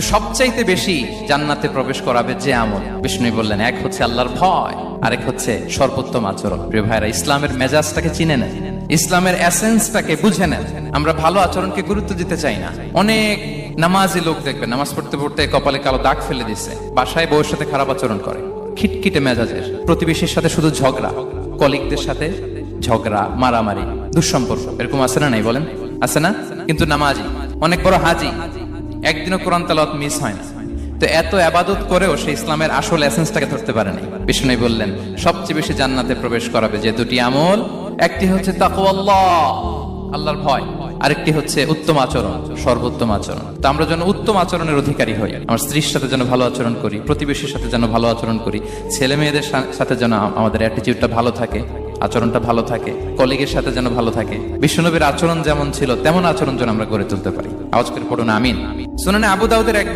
সবচাইতে বেশি জান্নাতে প্রবেশ করাবে যে আমল, বিষ্ণু বললেন, এক হচ্ছে আল্লাহর ভয়, আরেক হচ্ছে সর্বোত্তম আচরণ। প্রিয় ভাইরা, ইসলামের মেজাজটাকে চিনে নেন, ইসলামের এসেন্সটাকে বুঝে নেন। আমরা ভালো আচরণকে গুরুত্ব দিতে চাই না। অনেক নামাজি লোক দেখবেন নামাজ পড়তে পড়তে কপালে কালো দাগ ফেলে দিচ্ছে, বাসায় বউয়ের সাথে খারাপ আচরণ করে, খিটখিটে মেজাজের, প্রতিবেশীর সাথে শুধু ঝগড়া, কলিগদের সাথে ঝগড়া, মারামারি, দুঃসম্পর্ক, এরকম আছে না? নাই বলেন, আছে না? কিন্তু নামাজি, অনেক বড় হাজি, একদিনও কোরআন তেলাওয়াত মিস হয় না। তো এত আবাদত করেও সে ইসলামের আসল এসেন্সটাকে ধরতে পারেনি। বিষ্ণু বললেন, সবচেয়ে বেশি জান্নাতে প্রবেশ করাবে যে দুটি আমল, একটি হচ্ছে তাকওয়াল্লাহ, আল্লাহর ভয়, আরেকটি হচ্ছে উত্তম আচরণ, সর্বোত্তম আচরণ। তো আমরা যেন উত্তম আচরণের অধিকারী হই, আমার স্ত্রীর সাথে যেন ভালো আচরণ করি, প্রতিবেশীর সাথে যেন ভালো আচরণ করি, ছেলে মেয়েদের সাথে যেন আমাদের অ্যাটিটিউডটা ভালো থাকে, আচরণটা ভালো থাকে, কলিগের সাথে যেন ভালো থাকে। বিশ্বনবীর আচরণ যেমন ছিল তেমন আচরণ যেন আমরা গড়ে তুলতে পারি। আওয়াজ করে পড়ুন আমিন। শুনানে আবু দাউদের এক